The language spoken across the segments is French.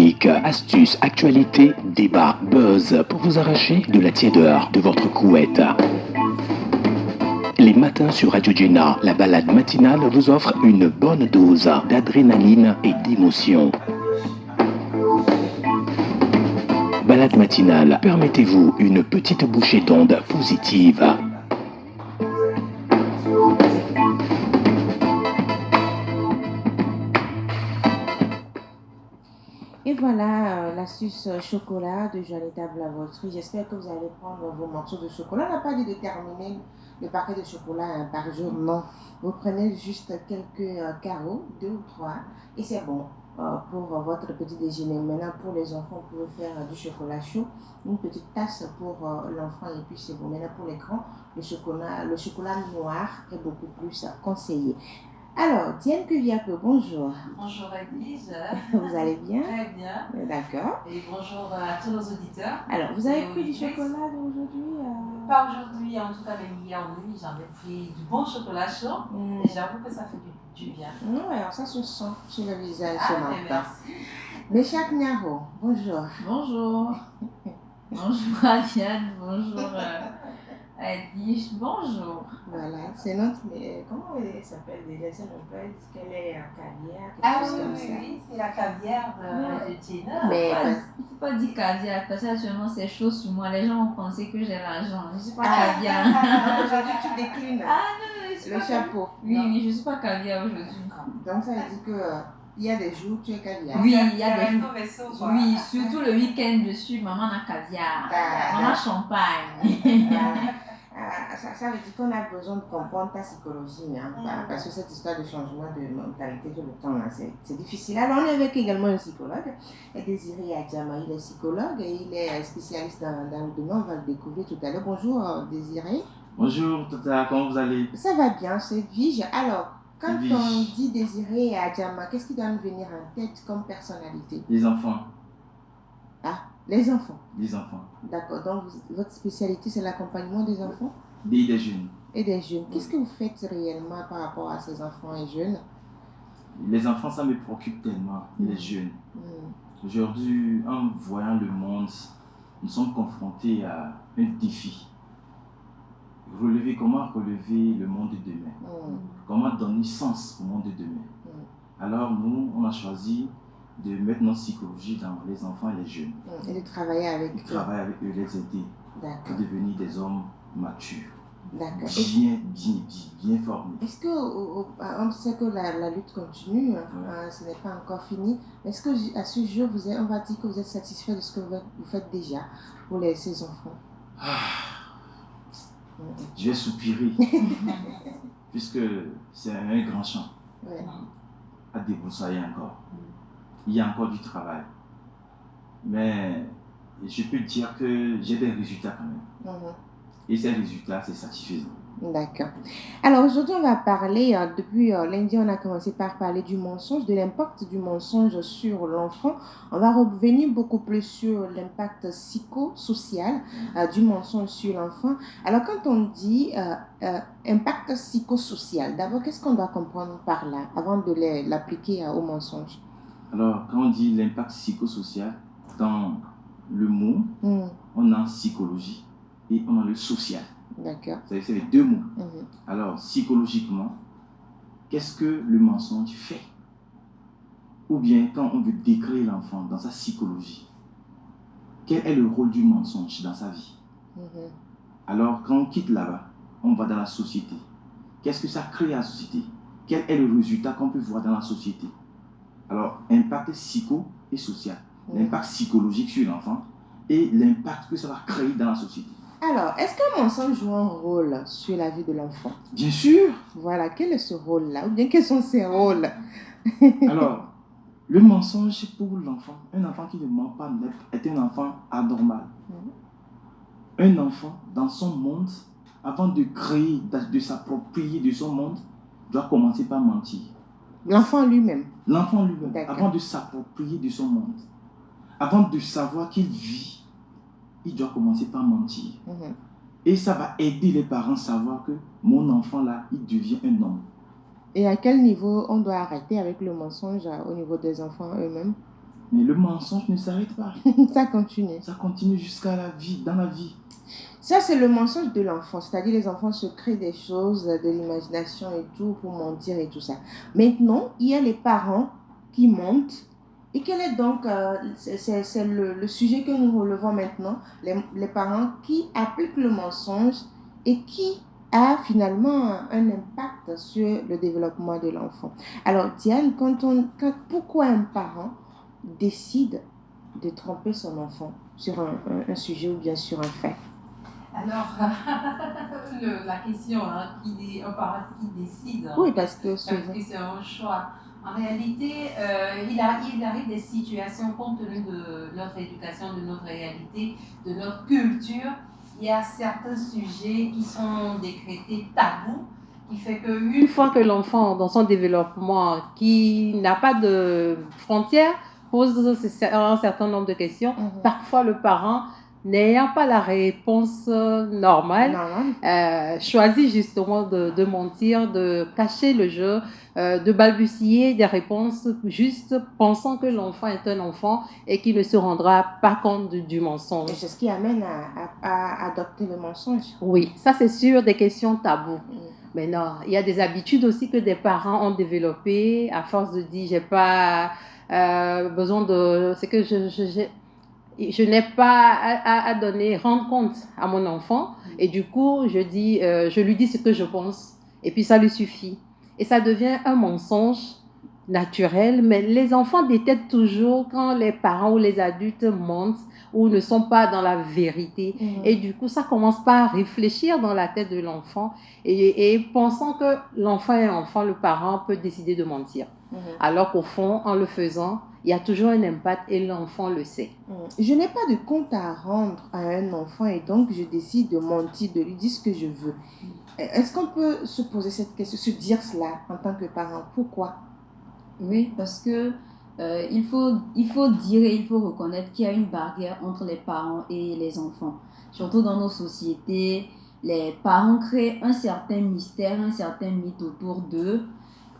chroniques, astuces, actualités, débats, buzz pour vous arracher de la tiédeur de votre couette. Les matins sur Radio Gina, la balade matinale vous offre une bonne dose d'adrénaline et d'émotion. Balade matinale, permettez-vous une petite bouchée d'ondes positive. Et voilà l'astuce chocolat de Juanita Blavottry. J'espère que vous allez prendre vos morceaux de chocolat. On n'a pas dit de terminer le paquet de chocolat par jour, non. Vous prenez juste quelques carreaux, 2 ou 3, et c'est bon pour votre petit déjeuner. Maintenant, pour les enfants, vous pouvez faire du chocolat chaud, une petite tasse pour l'enfant, et puis c'est bon. Maintenant, pour les grands, le chocolat noir est beaucoup plus conseillé. Alors, Diane Cuviaco, bonjour. Bonjour Église. Vous allez bien? Très bien. D'accord. Et bonjour à tous nos auditeurs. Alors, vous avez pris du chocolat aujourd'hui Pas aujourd'hui, en tout cas, mais hier, oui, j'en ai pris du bon chocolat chaud. Et j'avoue que ça fait du bien. Oui, alors ça se sent sur le visage ce matin. Merci. Méchac Niaro, bonjour. Bonjour. Bonjour Adiane, bonjour Edith, bonjour. Voilà, c'est notre. Comment elle s'appelle déjà? Ça me peut dire qu'elle est caviar, quelque chose comme ça. Oui, c'est la caviar de Gina. Mais Il ne faut pas dire caviar, parce que actuellement c'est chaud sur moi. Les gens ont pensé que j'ai l'argent. Je ne suis pas caviar. Aujourd'hui, tu déclines Non, je suis le pas chapeau. Oui, je ne suis pas caviar aujourd'hui. Donc, ça veut dire que. Il y a des jours où tu es caviar. Oui, il y a des jours. Vaisseau, Oui, surtout le week-end, je suis maman à caviar, maman champagne. Ça veut dire qu'on a besoin de comprendre ta psychologie, hein, parce que cette histoire de changement de mentalité tout le temps, c'est difficile. Alors, on est avec également un psychologue, Désiré Adjama. Il est psychologue et il est spécialiste dans le domaine, on va le découvrir tout à l'heure. Bonjour Désiré. Bonjour Tata, comment vous allez? Ça va bien, c'est Vige. Alors, quand Vige. on dit Désiré Adjama, qu'est-ce qui doit nous venir en tête comme personnalité? Les enfants. Ah, les enfants. Les enfants. D'accord, donc votre spécialité c'est l'accompagnement des enfants? Des jeunes. Et des jeunes. Qu'est-ce que vous faites réellement par rapport à ces enfants et jeunes? Les enfants, ça me préoccupe tellement, les jeunes. Aujourd'hui, en voyant le monde, nous sommes confrontés à un défi. Comment relever le monde de demain? Comment donner sens au monde de demain? Alors nous, on a choisi de mettre notre psychologie dans les enfants et les jeunes. Et de travailler avec eux. Travailler avec eux, les aider pour devenir des hommes matures. D'accord. Bien formés. Est-ce que, on sait que la lutte continue, ce n'est pas encore fini. Est-ce que à ce jour, on va dire que vous êtes satisfait de ce que vous faites déjà pour ces enfants? Je vais soupirer, puisque c'est un grand champ à débroussailler encore. Il y a encore du travail. Mais je peux dire que j'ai des résultats quand même. Et ces résultats, c'est satisfaisant. D'accord. Alors aujourd'hui, on va parler, depuis lundi, on a commencé par parler du mensonge, de l'impact du mensonge sur l'enfant. On va revenir beaucoup plus sur l'impact psychosocial du mensonge sur l'enfant. Alors quand on dit impact psychosocial, d'abord, qu'est-ce qu'on doit comprendre par là avant de l'appliquer au mensonge? Alors, quand on dit l'impact psychosocial, dans le mot, on a psychologie et on a le social. D'accord. C'est les deux mots. Alors, psychologiquement, qu'est-ce que le mensonge fait? Ou bien, quand on veut décrire l'enfant dans sa psychologie, quel est le rôle du mensonge dans sa vie? Alors, quand on quitte là-bas, on va dans la société. Qu'est-ce que ça crée à la société? Quel est le résultat qu'on peut voir dans la société? Alors, impact psycho et social. L'impact psychologique sur l'enfant et l'impact que ça va créer dans la société. Alors, est-ce qu'un mensonge joue un rôle sur la vie de l'enfant? Bien sûr. Voilà, quel est ce rôle-là? Ou bien quels sont ces rôles? Alors, le mensonge pour l'enfant, un enfant qui ne ment pas est un enfant anormal. Un enfant, dans son monde, avant de créer, de s'approprier de son monde, doit commencer par mentir. L'enfant lui-même? L'enfant lui-même, avant de s'approprier de son monde, avant de savoir qu'il vit, il doit commencer par mentir. Et ça va aider les parents à savoir que mon enfant là, il devient un homme. Et à quel niveau on doit arrêter avec le mensonge au niveau des enfants eux-mêmes? Mais le mensonge ne s'arrête pas. Ça continue. Ça continue jusqu'à la vie, dans la vie. Ça, c'est le mensonge de l'enfant. C'est-à-dire, les enfants se créent des choses, de l'imagination et tout, pour mentir et tout ça. Maintenant, il y a les parents qui mentent. Et quel est donc, c'est le sujet que nous relevons maintenant, les parents qui appliquent le mensonge et qui a finalement un impact sur le développement de l'enfant. Alors, Diane, pourquoi un parent décide de tromper son enfant sur un sujet ou bien sur un fait? Alors, la question, hein, un parent qui décide, hein, Oui, parce que c'est un choix. En réalité, il arrive des situations, compte tenu de notre éducation, de notre réalité, de notre culture, il y a certains sujets qui sont décrétés tabous, qui fait qu'une fois que l'enfant, dans son développement, qui n'a pas de frontières, pose un certain nombre de questions, parfois le parent, n'ayant pas la réponse normale, choisit justement de mentir, de cacher le jeu, de balbutier des réponses juste pensant que l'enfant est un enfant et qu'il ne se rendra pas compte du mensonge. Et c'est ce qui amène à adopter le mensonge. Oui, ça c'est sûr, des questions tabous. Mais non, il y a des habitudes aussi que des parents ont développées à force de dire j'ai pas besoin de... C'est que je n'ai pas à rendre compte à mon enfant et du coup je lui dis ce que je pense et puis ça lui suffit et ça devient un mensonge naturel, mais les enfants détectent toujours quand les parents ou les adultes mentent ou ne sont pas dans la vérité et du coup ça commence par réfléchir dans la tête de l'enfant et pensant que l'enfant est enfant, le parent peut décider de mentir alors qu'au fond en le faisant il y a toujours un impact et l'enfant le sait. Je n'ai pas de compte à rendre à un enfant et donc je décide de mentir, de lui dire ce que je veux. Est-ce qu'on peut se poser cette question, se dire cela en tant que parent? Pourquoi? Oui, parce que il faut dire et il faut reconnaître qu'il y a une barrière entre les parents et les enfants. Surtout dans nos sociétés, les parents créent un certain mystère, un certain mythe autour d'eux.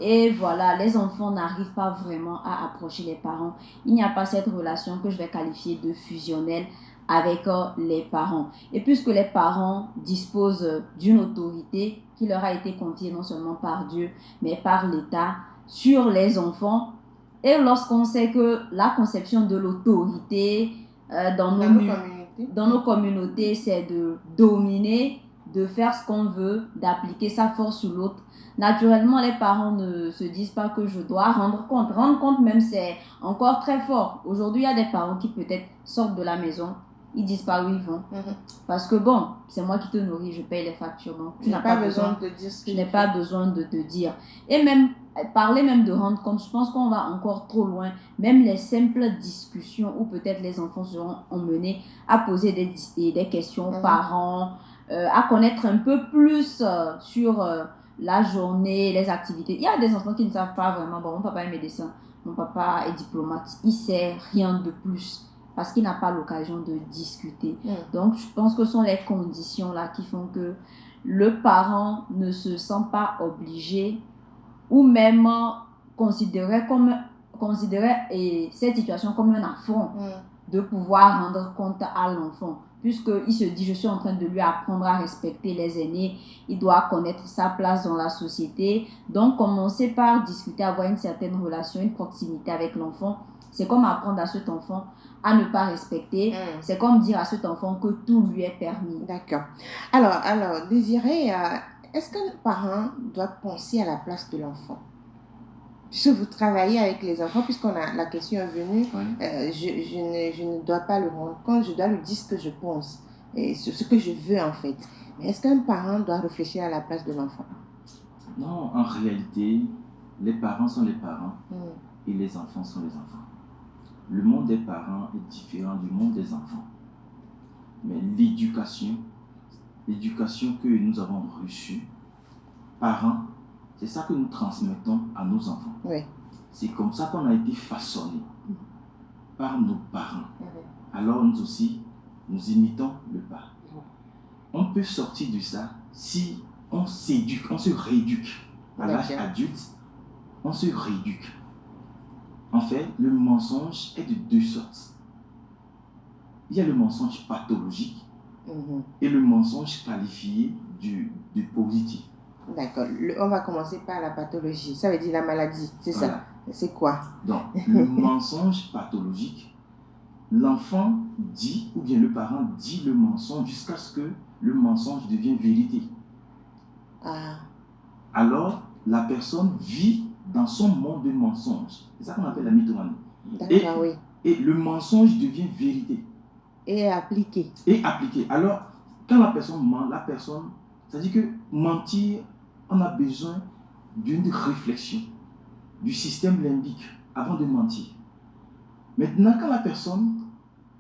Et voilà, les enfants n'arrivent pas vraiment à approcher les parents. Il n'y a pas cette relation que je vais qualifier de fusionnelle avec les parents. Et puisque les parents disposent d'une autorité qui leur a été confiée non seulement par Dieu, mais par l'État sur les enfants, et lorsqu'on sait que la conception de l'autorité dans nos communautés, c'est de dominer, de faire ce qu'on veut, d'appliquer sa force sur l'autre, naturellement, les parents ne se disent pas que je dois rendre compte. Rendre compte même, c'est encore très fort. Aujourd'hui, il y a des parents qui peut-être sortent de la maison, ils disent pas où ils vont. Parce que bon, c'est moi qui te nourris, je paye les factures. Donc, tu n'as pas besoin de dire ce que je n'ai pas besoin de te dire. Et même, parler même de rendre compte, je pense qu'on va encore trop loin. Même les simples discussions où peut-être les enfants seront emmenés à poser des questions aux parents, à connaître un peu plus sur la journée, les activités. Il y a des enfants qui ne savent pas vraiment, bon, mon papa est médecin, mon papa est diplomate, il sait rien de plus parce qu'il n'a pas l'occasion de discuter. Donc, je pense que ce sont les conditions là qui font que le parent ne se sent pas obligé ou même considérer cette situation comme un affront de pouvoir rendre compte à l'enfant. Puisqu'il se dit, je suis en train de lui apprendre à respecter les aînés, il doit connaître sa place dans la société. Donc, commencer par discuter, avoir une certaine relation, une proximité avec l'enfant, c'est comme apprendre à cet enfant à ne pas respecter. C'est comme dire à cet enfant que tout lui est permis. D'accord. Alors Désiré, est-ce qu'un parent doit penser à la place de l'enfant? Puisque vous travaillez avec les enfants, la question est venue, je ne dois pas le rendre compte, je dois lui dire ce que je pense, et ce que je veux en fait. Mais est-ce qu'un parent doit réfléchir à la place de l'enfant? Non, en réalité, les parents sont les parents et les enfants sont les enfants. Le monde des parents est différent du monde des enfants. Mais l'éducation que nous avons reçue, parents, c'est ça que nous transmettons à nos enfants. Oui. C'est comme ça qu'on a été façonnés par nos parents. Alors nous aussi, nous imitons le pas. On peut sortir de ça si on s'éduque, on se rééduque. À l'âge adulte, on se rééduque. En En fait, le mensonge est de deux sortes. Il y a le mensonge pathologique et le mensonge qualifié de positif. D'accord. On va commencer par la pathologie. Ça veut dire la maladie, c'est Voilà. ça? C'est quoi? Donc, le mensonge pathologique, l'enfant dit, ou bien le parent dit le mensonge jusqu'à ce que le mensonge devienne vérité. Ah, Alors, la personne vit dans son monde de mensonges. C'est ça qu'on appelle la mythomanie. d'accord, oui. Et le mensonge devient vérité. Et appliqué. Et appliqué. Alors, quand la personne ment, c'est-à-dire que mentir, on a besoin d'une réflexion, du système limbique avant de mentir. Maintenant, quand la personne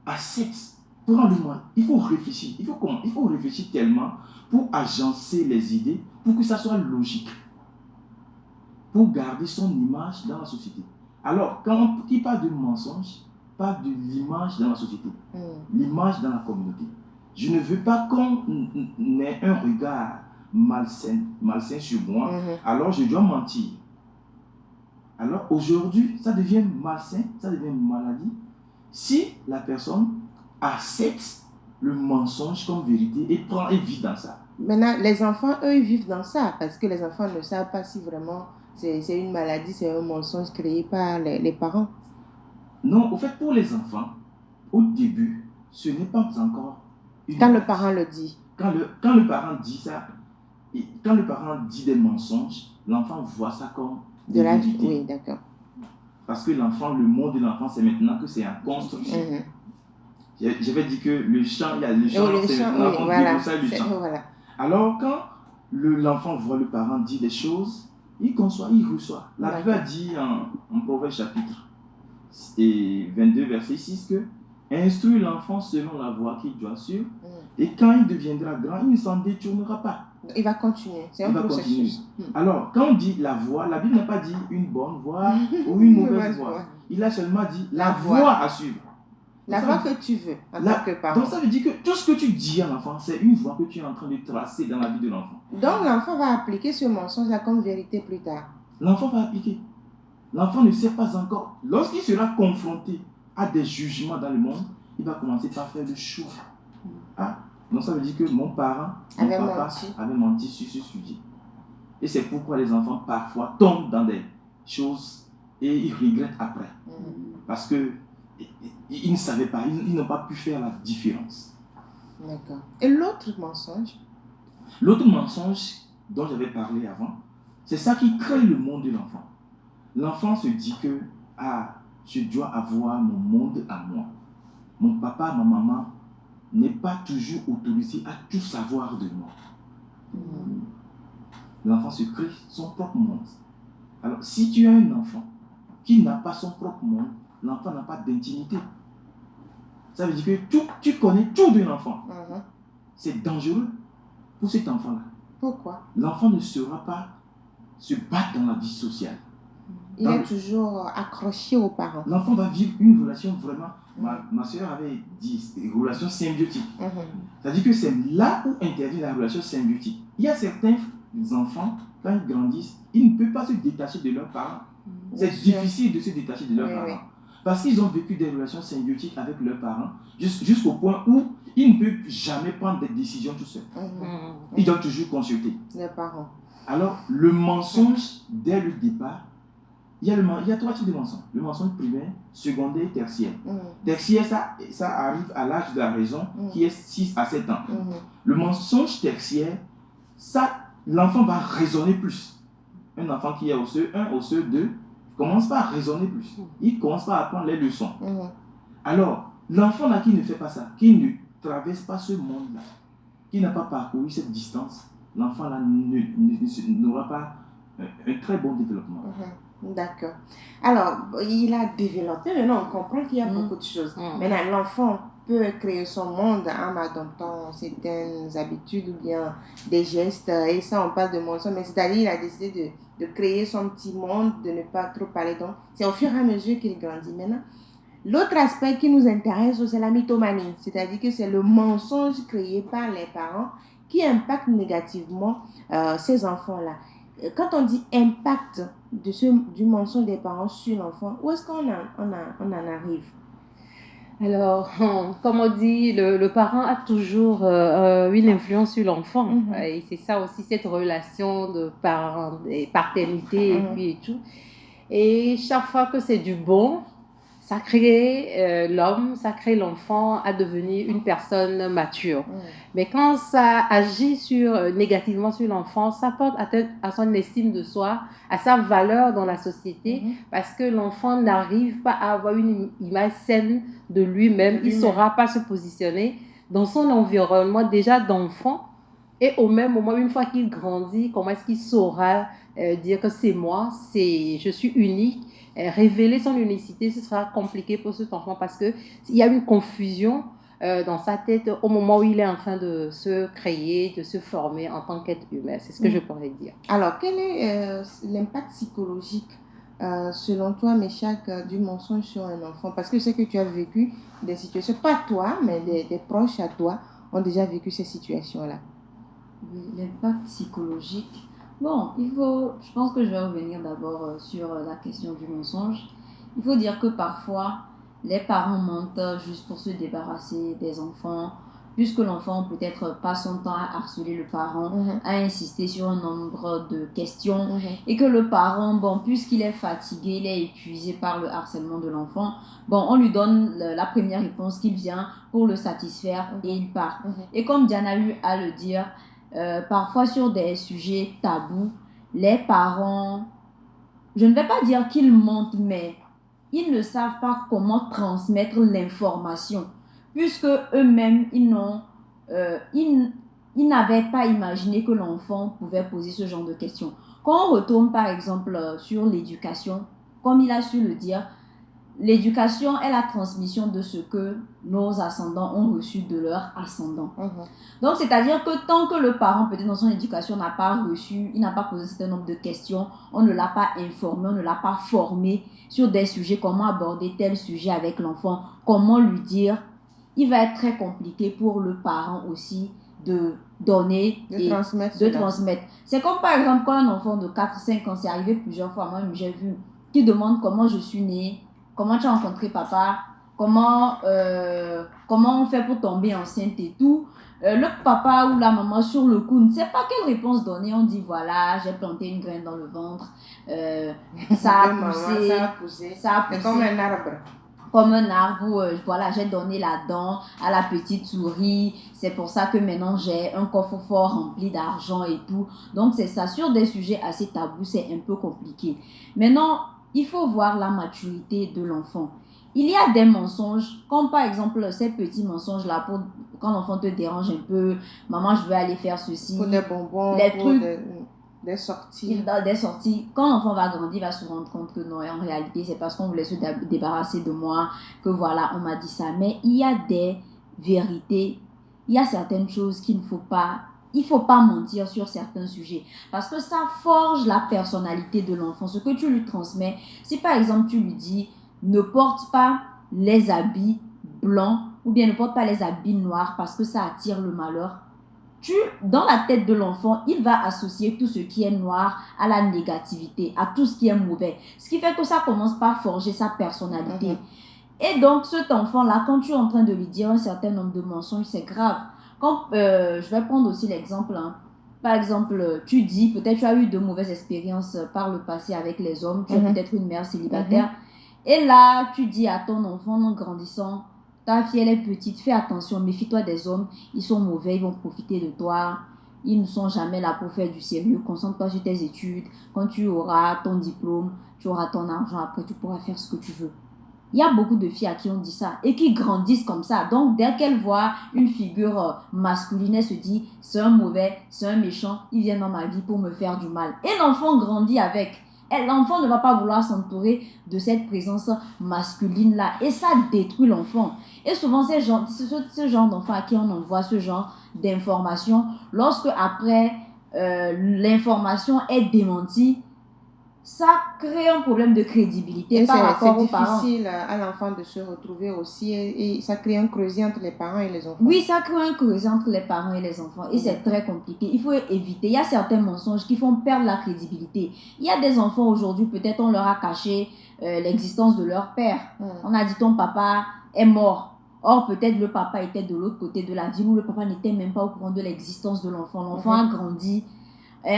accepte, prend le mal, il faut réfléchir. Il faut réfléchir tellement pour agencer les idées, pour que ça soit logique, pour garder son image dans la société. Alors, quand on parle de mensonge, parle de l'image dans la société, l'image dans la communauté. Je ne veux pas qu'on ait un regard malsain sur moi, alors je dois mentir. Alors aujourd'hui, ça devient malsain, ça devient maladie, si la personne accepte le mensonge comme vérité et vit dans ça. Maintenant, les enfants, eux, ils vivent dans ça parce que les enfants ne savent pas si vraiment c'est une maladie, c'est un mensonge créé par les parents. Non, au fait, pour les enfants, au début, ce n'est pas encore une Quand le maladie. parent le dit. Quand le parent dit ça, et quand le parent dit des mensonges, l'enfant voit ça comme De la vérités. Oui, d'accord. Parce que l'enfant, le monde de l'enfant, c'est maintenant que c'est en construction. J'avais dit que le champ, il y a le champ, le c'est champ, maintenant oui, qu'on voilà. débroussaille le champ. Voilà. Alors, quand l'enfant voit le parent dire des choses, il conçoit, il reçoit. La Bible a dit en Proverbe chapitre 22, verset 6 que instruis l'enfant selon la voie qu'il doit suivre, et quand il deviendra grand, il ne s'en détournera pas. Il va continuer. C'est un processus. Alors, quand on dit la voie, la Bible n'a pas dit une bonne voie ou une mauvaise voie. Il a seulement dit la voie à suivre. La voie que tu veux en tant que parent. Donc ça veut dire que tout ce que tu dis à l'enfant, c'est une voie que tu es en train de tracer dans la vie de l'enfant. Donc l'enfant va appliquer ce mensonge-là comme vérité plus tard. L'enfant va appliquer. L'enfant ne sait pas encore. Lorsqu'il sera confronté à des jugements dans le monde, il va commencer par faire le choix. Ah, donc ça veut dire que mon papa avait menti sur ce sujet. Et c'est pourquoi les enfants parfois tombent dans des choses et ils regrettent après. Parce que ils ne savaient pas, ils n'ont pas pu faire la différence. D'accord. Et l'autre mensonge? L'autre mensonge dont j'avais parlé avant, c'est ça qui crée le monde de l'enfant. L'enfant se dit que je dois avoir mon monde à moi. Mon papa, ma maman n'est pas toujours autorisé à tout savoir de moi. L'enfant se crée son propre monde. Alors, si tu as un enfant qui n'a pas son propre monde, l'enfant n'a pas d'intimité. Ça veut dire que tu connais tout de l'enfant. C'est dangereux pour cet enfant-là. Pourquoi? L'enfant ne saura pas se battre dans la vie sociale. Il est toujours accroché aux parents. L'enfant va vivre une relation vraiment, ma soeur avait dit, une relation symbiotique. C'est-à-dire que c'est là où intervient la relation symbiotique. Il y a certains enfants, quand ils grandissent, ils ne peuvent pas se détacher de leurs parents. C'est difficile de se détacher de leurs parents. Parce qu'ils ont vécu des relations symbiotiques avec leurs parents, jusqu'au point où ils ne peuvent jamais prendre des décisions tout seuls. Ils doivent toujours consulter les parents. Alors, le mensonge, dès le départ, il y a trois types de mensonges. Le mensonge primaire, secondaire et tertiaire. Tertiaire, ça arrive à l'âge de la raison, qui est 6 à 7 ans. Le mensonge tertiaire, l'enfant va raisonner plus. Un enfant qui est au CE1, au CE2, commence pas à raisonner plus. Il commence pas à apprendre les leçons. Alors, l'enfant là qui ne fait pas ça, qui ne traverse pas ce monde-là, qui n'a pas parcouru cette distance, l'enfant là n'aura pas un très bon développement. D'accord. Alors, il a développé, maintenant on comprend qu'il y a beaucoup de choses. Maintenant, l'enfant peut créer son monde en adoptant certaines habitudes ou bien des gestes. Et ça, on parle de mensonge, mais c'est-à-dire qu'il a décidé de créer son petit monde, de ne pas trop parler. Donc, c'est au fur et à mesure qu'il grandit. Maintenant, l'autre aspect qui nous intéresse, c'est la mythomanie. C'est-à-dire que c'est le mensonge créé par les parents qui impacte négativement ces enfants-là. Quand on dit impact, du mensonge des parents sur l'enfant? Où est-ce qu'on en arrive? Alors, comme on dit, le parent a toujours une influence sur l'enfant. Et c'est ça aussi, cette relation de parent et paternité et puis et tout. Et chaque fois que c'est du bon, ça crée l'homme, ça crée l'enfant à devenir une personne mature. Mais quand ça agit négativement sur l'enfant, ça porte atteinte à son estime de soi, à sa valeur dans la société, parce que l'enfant n'arrive pas à avoir une image saine de lui-même. Il ne saura pas se positionner dans son environnement déjà d'enfant. Et au même moment, une fois qu'il grandit, comment est-ce qu'il saura dire que c'est moi, je suis unique? Révéler son unicité, ce sera compliqué pour cet enfant parce qu'il y a une confusion dans sa tête au moment où il est en train de se créer, de se former en tant qu'être humain. C'est ce que je pourrais dire. Alors, quel est l'impact psychologique, selon toi, Méchac, du mensonge sur un enfant? Parce que je sais que tu as vécu des situations, pas toi, mais des proches à toi ont déjà vécu ces situations-là. Oui, l'impact psychologique. Bon, je pense que je vais revenir d'abord sur la question du mensonge. Il faut dire que parfois, les parents mentent juste pour se débarrasser des enfants, puisque l'enfant peut-être passe son temps à harceler le parent, à insister sur un nombre de questions, et que le parent, bon, puisqu'il est fatigué, il est épuisé par le harcèlement de l'enfant, bon, on lui donne la première réponse qu'il vient pour le satisfaire et il part. Et comme Diana a eu à le dire, parfois sur des sujets tabous, les parents, je ne vais pas dire qu'ils mentent, mais ils ne savent pas comment transmettre l'information, puisque eux-mêmes, ils n'avaient pas imaginé que l'enfant pouvait poser ce genre de questions. Quand on retourne par exemple sur l'éducation, comme il a su le dire, l'éducation est la transmission de ce que nos ascendants ont reçu de leurs ascendants. Donc, c'est-à-dire que tant que le parent, peut-être dans son éducation, n'a pas reçu, il n'a pas posé un certain nombre de questions, on ne l'a pas informé, on ne l'a pas formé sur des sujets, comment aborder tel sujet avec l'enfant, comment lui dire, il va être très compliqué pour le parent aussi de donner et de transmettre. C'est comme par exemple quand un enfant de 4-5 ans, c'est arrivé plusieurs fois, moi j'ai vu, qui demande comment je suis née, comment tu as rencontré papa, comment on fait pour tomber enceinte et tout. Le papa ou la maman sur le coup ne sait pas quelle réponse donner. On dit voilà, j'ai planté une graine dans le ventre, ça a poussé, c'est comme un arbre. Comme un arbre, voilà, j'ai donné la dent à la petite souris, c'est pour ça que maintenant j'ai un coffre-fort rempli d'argent et tout. Donc c'est ça, sur des sujets assez tabous, c'est un peu compliqué. Maintenant, il faut voir la maturité de l'enfant. Il y a des mensonges, comme par exemple ces petits mensonges-là, pour quand l'enfant te dérange un peu, maman, je veux aller faire ceci. Pour des bonbons, les pour trucs, des sorties. Des sorties. Quand l'enfant va grandir, il va se rendre compte que non, en réalité, c'est parce qu'on voulait se débarrasser de moi, que voilà, on m'a dit ça. Mais il y a des vérités, il y a certaines choses qu'il ne faut pas. Il ne faut pas mentir sur certains sujets parce que ça forge la personnalité de l'enfant. Ce que tu lui transmets, si par exemple tu lui dis ne porte pas les habits blancs ou bien ne porte pas les habits noirs parce que ça attire le malheur, dans la tête de l'enfant, il va associer tout ce qui est noir à la négativité, à tout ce qui est mauvais. Ce qui fait que ça commence par forger sa personnalité. Et donc cet enfant-là, quand tu es en train de lui dire un certain nombre de mensonges, c'est grave. Je vais prendre aussi l'exemple. Par exemple, tu dis, peut-être tu as eu de mauvaises expériences par le passé avec les hommes, tu es peut-être une mère célibataire. Et là, tu dis à ton enfant en grandissant, ta fille, elle est petite, fais attention, méfie-toi des hommes, ils sont mauvais, ils vont profiter de toi, ils ne sont jamais là pour faire du sérieux, concentre-toi sur tes études, quand tu auras ton diplôme, tu auras ton argent, après tu pourras faire ce que tu veux. Il y a beaucoup de filles à qui on dit ça et qui grandissent comme ça. Donc, dès qu'elles voient une figure masculine, elles se disent, c'est un mauvais, c'est un méchant, il vient dans ma vie pour me faire du mal. Et l'enfant grandit avec. Et l'enfant ne va pas vouloir s'entourer de cette présence masculine-là. Et ça détruit l'enfant. Et souvent, ce genre d'enfants à qui on envoie ce genre d'informations, lorsque après l'information est démentie, ça crée un problème de crédibilité Et par rapport aux c'est parents. difficile à l'enfant de se retrouver aussi et ça crée un creuset entre les parents et les enfants. Oui, ça crée un creuset entre les parents et les enfants et c'est très compliqué. Il faut éviter. Il y a certains mensonges qui font perdre la crédibilité. Il y a des enfants aujourd'hui, peut-être on leur a caché l'existence de leur père. On a dit ton papa est mort. Or, peut-être le papa était de l'autre côté de la ville où le papa n'était même pas au courant de l'existence de l'enfant. L'enfant a grandi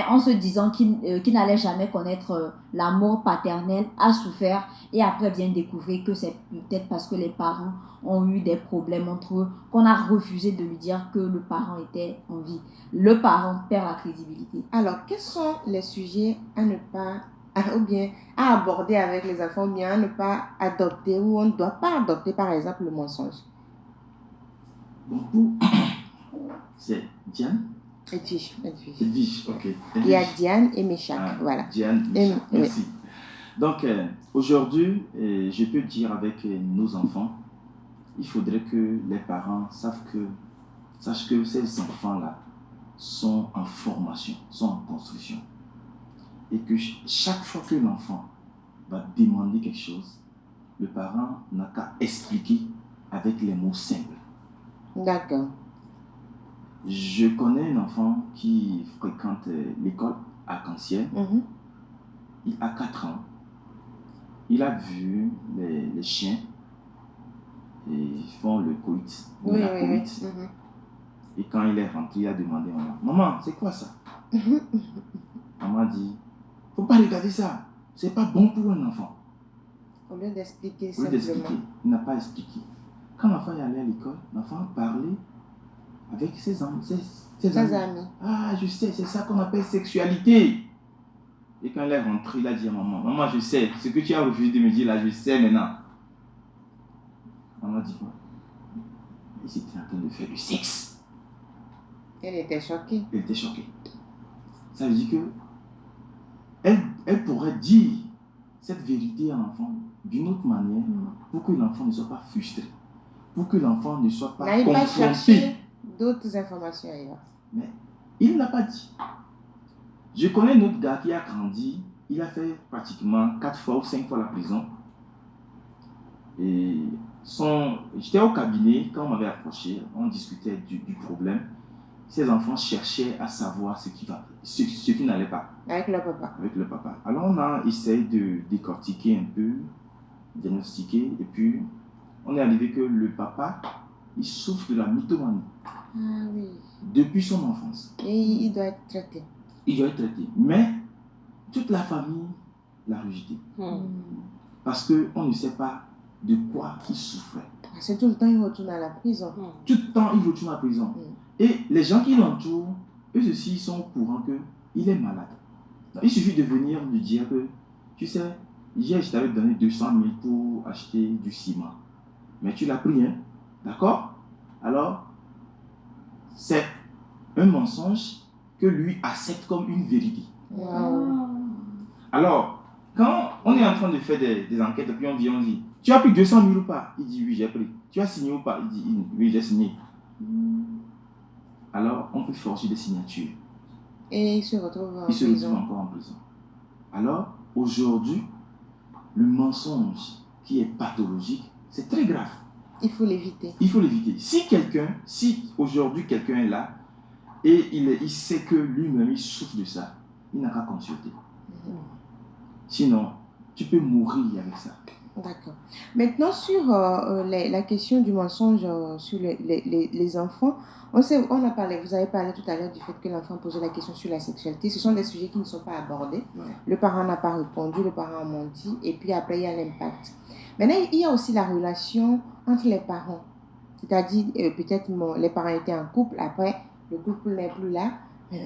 en se disant qu'il n'allait jamais connaître l'amour paternel, a souffert et après vient découvrir que c'est peut-être parce que les parents ont eu des problèmes entre eux qu'on a refusé de lui dire que le parent était en vie. Le parent perd la crédibilité. Alors, quels sont les sujets à ne pas, ou bien à aborder avec les enfants, ou bien à ne pas adopter, ou on ne doit pas adopter, par exemple, le mensonge? Bon, c'est Diane. Edwige. Edwige, ok. Il y a Diane et Méchac, voilà. Diane, Méchac, merci. Donc, aujourd'hui, je peux dire avec nos enfants, il faudrait que les parents sachent que ces enfants-là sont en formation, sont en construction. Et que chaque fois que l'enfant va demander quelque chose, le parent n'a qu'à expliquer avec les mots simples. D'accord. Je connais un enfant qui fréquente l'école à Canciel. Il a 4 ans. Il a vu les chiens et ils font le coït. Oui. Et quand il est rentré, il a demandé à maman, maman, c'est quoi ça? Maman a dit, faut pas regarder ça. C'est pas bon pour un enfant. Au lieu d'expliquer Au lieu d'expliquer, il n'a pas expliqué. Quand l'enfant est allé à l'école, l'enfant a parlé avec ses amis. Ah, je sais, c'est ça qu'on appelle sexualité. Et quand il est rentré, il a dit à maman, maman, je sais, ce que tu as refusé de me dire là, je sais maintenant. Maman dit quoi? Il était en train de faire du sexe. Elle était choquée. Elle était choquée. Ça veut dire que elle pourrait dire cette vérité à l'enfant d'une autre manière pour que l'enfant ne soit pas frustré, pour que l'enfant ne soit pas confronté. Pas chercher d'autres informations ailleurs. Mais il ne l'a pas dit. Je connais un autre gars qui a grandi, il a fait pratiquement 4 fois ou 5 fois la prison. Et j'étais au cabinet, quand on m'avait approché, on discutait du problème. Ses enfants cherchaient à savoir ce qui n'allait pas. Avec le papa. Alors on a essayé de décortiquer un peu, diagnostiquer, et puis on est arrivé que le papa, il souffre de la mythomanie. Ah oui. Depuis son enfance. Et il doit être traité. Il doit être traité. Mais toute la famille l'a rejeté. Parce qu'on ne sait pas de quoi il souffrait. C'est tout le temps il retourne à la prison. Tout le temps il retourne à la prison. Et les gens qui l'entourent, eux aussi sont au courant qu'il est malade. Donc, il suffit de venir lui dire que, tu sais, hier je t'avais donné 200 000 pour acheter du ciment. Mais tu l'as pris, hein? D'accord? Alors, c'est un mensonge que lui accepte comme une vérité. Wow. Alors, quand on est en train de faire des enquêtes, et puis on vient, on dit, tu as pris 200 000 ou pas? Il dit, oui, j'ai pris. Tu as signé ou pas? Il dit, oui, j'ai signé. Alors, on peut forger des signatures. Et il se retrouve encore en prison. Alors, aujourd'hui, le mensonge qui est pathologique, c'est très grave. Il faut l'éviter. Il faut l'éviter. Si aujourd'hui quelqu'un est là et il sait que lui-même il souffre de ça, il n'a qu'à consulter. Sinon, tu peux mourir avec ça. D'accord. Maintenant, sur la question du mensonge sur les enfants, on a parlé, vous avez parlé tout à l'heure du fait que l'enfant posait la question sur la sexualité. Ce sont des sujets qui ne sont pas abordés. Le parent n'a pas répondu, le parent a menti, et puis après, il y a l'impact. Maintenant, il y a aussi la relation entre les parents. C'est-à-dire, peut-être les parents étaient en couple, après, le couple n'est plus là.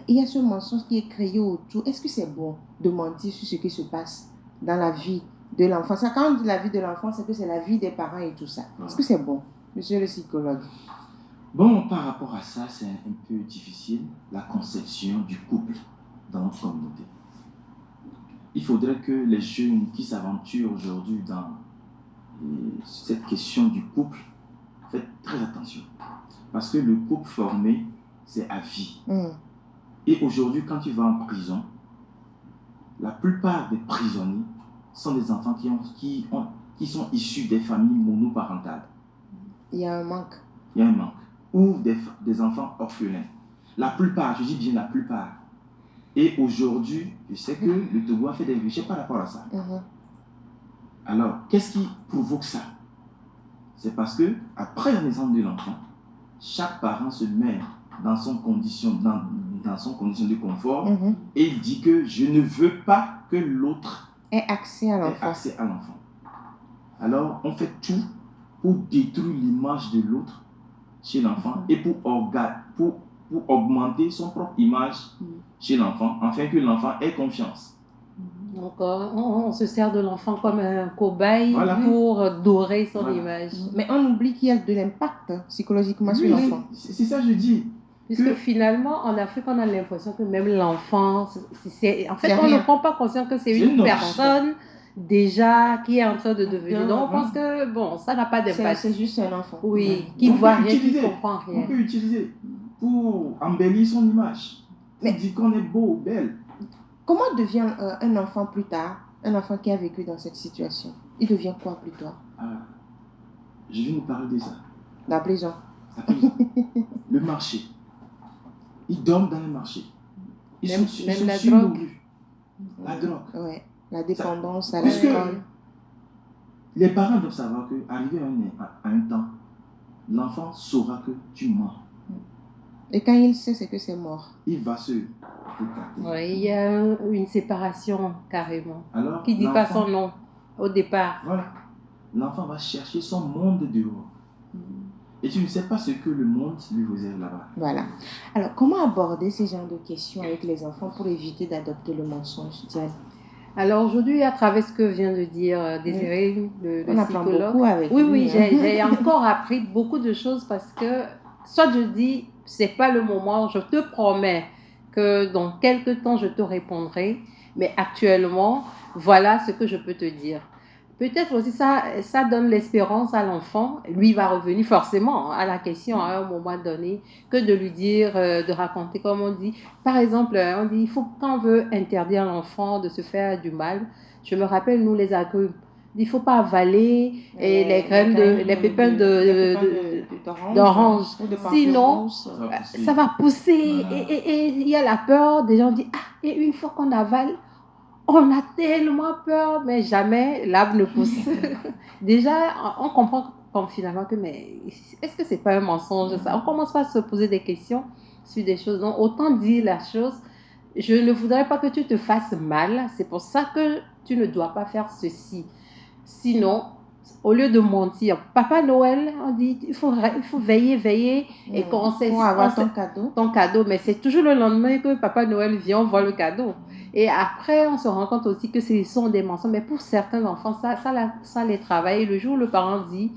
Il y a ce mensonge qui est créé autour. Est-ce que c'est bon de mentir sur ce qui se passe dans la vie de l'enfant? Ça, quand on dit la vie de l'enfant, c'est que c'est la vie des parents et tout ça. Est-ce que c'est bon, monsieur le psychologue? Bon, par rapport à ça, c'est un peu difficile, la conception du couple dans notre communauté. Il faudrait que les jeunes qui s'aventurent aujourd'hui dans cette question du couple fassent très attention. Parce que le couple formé, c'est à vie. Et aujourd'hui, quand tu vas en prison, la plupart des prisonniers sont des enfants qui sont issus des familles monoparentales. Il y a un manque. Il y a un manque. Ou des enfants orphelins. La plupart, je dis bien la plupart. Et aujourd'hui, je sais que le Togo a fait des recherches par rapport à ça. Alors, qu'est-ce qui provoque ça? C'est parce que après la naissance de l'enfant, chaque parent se met dans son condition de confort et il dit que je ne veux pas que l'autre ait accès à l'enfant. Alors, on fait tout pour détruire l'image de l'autre chez l'enfant et pour augmenter son propre image chez l'enfant, afin que l'enfant ait confiance. Donc, on se sert de l'enfant comme un cobaye Voilà. pour dorer son image. Mais on oublie qu'il y a de l'impact psychologiquement sur l'enfant. C'est ça que je dis. Puisque finalement, en Afrique, on a l'impression que même l'enfant, en fait, on rien. ne prend pas conscience que c'est une personne déjà qui est en train de devenir. Donc, on pense que, bon, ça n'a pas d'impact. C'est juste un enfant. Oui, qui ne voit rien, qui ne comprend rien. On peut utiliser pour embellir son image. Mais dit qu'on est beau, belle. Comment devient un enfant plus tard, un enfant qui a vécu dans cette situation? Il devient quoi plus tard? Je viens de parler de ça. La prison. Le marché. Ils dorment dans le marché. Ils sont la surnourris. La drogue. Ouais. La dépendance à Puisque l'alcool. les parents doivent savoir qu'arrivé à un temps, l'enfant saura que tu mens. Et quand il sait, c'est que c'est mort. Il va se regarder. Oui, il y a une séparation carrément. Alors, qui ne dit pas son nom au départ. Voilà. L'enfant va chercher son monde dehors. Et tu ne sais pas ce que le monde lui réserve là-bas. Voilà. Alors, comment aborder ces genres de questions avec les enfants pour éviter d'adopter le mensonge, Diane? Alors aujourd'hui, à travers ce que vient de dire Désiré, le psychologue, beaucoup avec lui, j'ai encore appris beaucoup de choses parce que soit je dis, c'est pas le moment, je te promets que dans quelques temps, je te répondrai, mais actuellement, voilà ce que je peux te dire. Peut-être aussi ça donne l'espérance à l'enfant. Lui va revenir forcément à la question à un moment donné que de lui dire, de raconter comme on dit. Par exemple, on dit, quand on veut interdire l'enfant de se faire du mal, je me rappelle, nous les agrumes, il ne faut pas avaler les graines, les pépins d'orange. Sinon, ça va pousser. Et il y a la peur. Des gens disent, et une fois qu'on avale, on a tellement peur, mais jamais l'arbre ne pousse. Déjà, on comprend finalement que, mais est-ce que c'est pas un mensonge ça? On commence pas à se poser des questions sur des choses. Donc, autant dire la chose, je ne voudrais pas que tu te fasses mal. C'est pour ça que tu ne dois pas faire ceci. Sinon, au lieu de mentir, Papa Noël, on dit, il faut veiller et qu'on sait pour avoir ton cadeau. Mais c'est toujours le lendemain que Papa Noël vient, on voit le cadeau. Et après, on se rend compte aussi que ce sont des mensonges. Mais pour certains enfants, ça les travaille. Et le jour où le parent dit,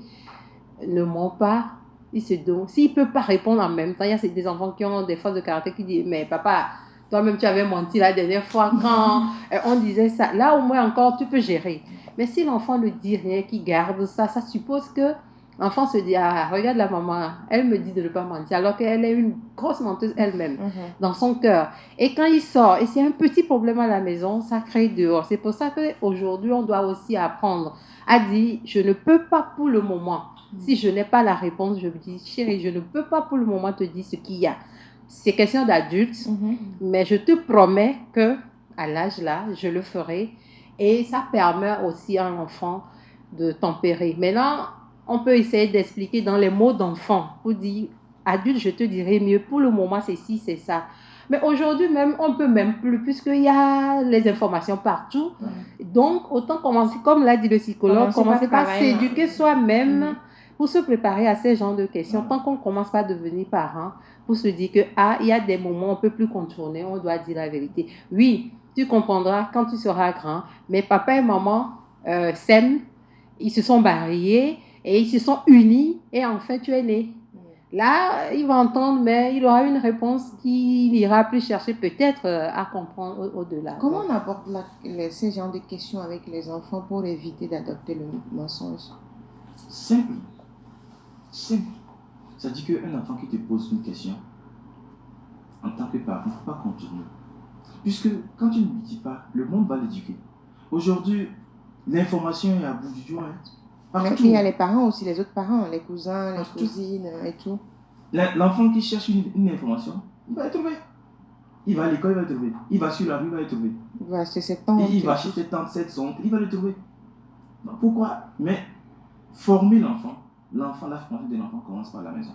ne ment pas, il se donne. S'il ne peut pas répondre en même temps, il y a des enfants qui ont des forces de caractère qui disent, mais papa, toi-même tu avais menti la dernière fois quand on disait ça. Là, au moins encore, tu peux gérer. Mais si l'enfant ne dit rien, qu'il garde ça suppose que l'enfant se dit, regarde la maman, elle me dit de ne pas mentir, alors qu'elle est une grosse menteuse elle-même, dans son cœur. Et quand il sort, et c'est un petit problème à la maison, ça crée dehors. C'est pour ça qu'aujourd'hui, on doit aussi apprendre à dire, je ne peux pas pour le moment. Si je n'ai pas la réponse, je me dis, chérie, je ne peux pas pour le moment te dire ce qu'il y a. C'est question d'adulte, mais je te promets que à l'âge là, je le ferai. Et ça permet aussi à l'enfant de tempérer. Maintenant, on peut essayer d'expliquer dans les mots d'enfant. Pour dire, adulte, je te dirai mieux. Pour le moment, c'est ci, c'est ça. Mais aujourd'hui même, on ne peut même plus, puisqu'il y a les informations partout. Donc, autant commencer, comme l'a dit le psychologue, commencer par s'éduquer soi-même pour se préparer à ces genres de questions. Tant qu'on ne commence pas à devenir parent, pour se dire que, il y a des moments où on ne peut plus contourner, on doit dire la vérité. Oui, tu comprendras quand tu seras grand. Mais papa et maman s'aiment, ils se sont mariés et ils se sont unis et enfin tu es né. Là, il va entendre, mais il aura une réponse qu'il ira plus chercher peut-être à comprendre au-delà. Comment on aborde ces genres de questions avec les enfants pour éviter d'adopter le mensonge? Simple. Ça dit qu'un enfant qui te pose une question, en tant que parent, il ne faut pas contourner. Puisque quand tu ne lui dis pas, le monde va l'éduquer. Aujourd'hui, l'information est à bout du doigt. Et puis, il y a les parents aussi, les autres parents, les cousins, les cousines et tout. L'enfant qui cherche une information, il va la trouver. Il va à l'école, il va la trouver. Il va sur la rue, il va la trouver. Il va chez ses tantes. Il va chez ses tantes, ses oncles, il va le trouver. Donc, pourquoi? Mais former l'enfant, la formation de l'enfant commence par la maison.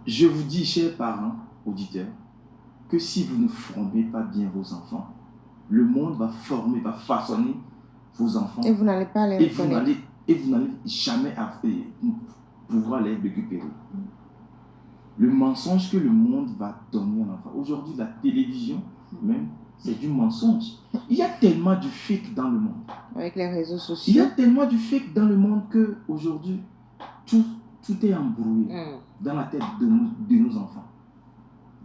Je vous dis, chers parents, auditeurs, que si vous ne formez pas bien vos enfants, le monde va former, va façonner vos enfants. Et vous n'allez pas les reconnaître. Et vous n'allez jamais pouvoir les récupérer. Le mensonge que le monde va donner à l'enfant. Aujourd'hui, la télévision, même, c'est du mensonge. Il y a tellement de fake dans le monde. Avec les réseaux sociaux. Il y a tellement de fake dans le monde qu'aujourd'hui, tout est embrouillé dans la tête de nos enfants.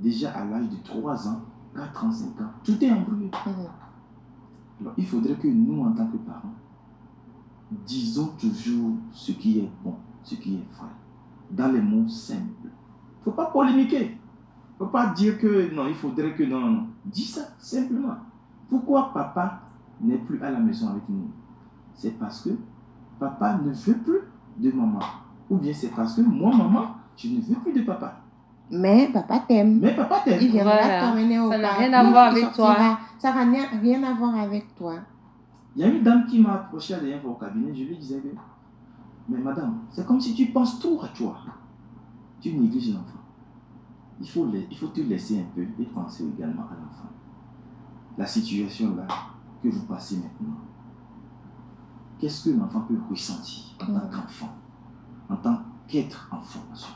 Déjà à l'âge de 3 ans, 4 ans, 5 ans, tout est embrouillé. Alors, il faudrait que nous, en tant que parents, disons toujours ce qui est bon, ce qui est vrai, dans les mots simples. Il ne faut pas polémiquer. Il ne faut pas dire que non, il faudrait que non. Dis ça simplement. Pourquoi papa n'est plus à la maison avec nous? C'est parce que papa ne veut plus de maman. Ou bien c'est parce que moi, maman, je ne veux plus de papa. Mais papa t'aime. Il viendra t'emmener au parc. Ça n'a rien à voir avec toi. Ça n'a rien à voir avec toi. Il y a une dame qui m'a approché à dernière fois au cabinet. Je lui disais que, mais madame, c'est comme si tu penses tout à toi. Tu négliges l'enfant. Il faut te laisser un peu et penser également à l'enfant. La situation là que vous passez maintenant, qu'est-ce que l'enfant peut ressentir en tant qu'enfant, en tant qu'être en formation?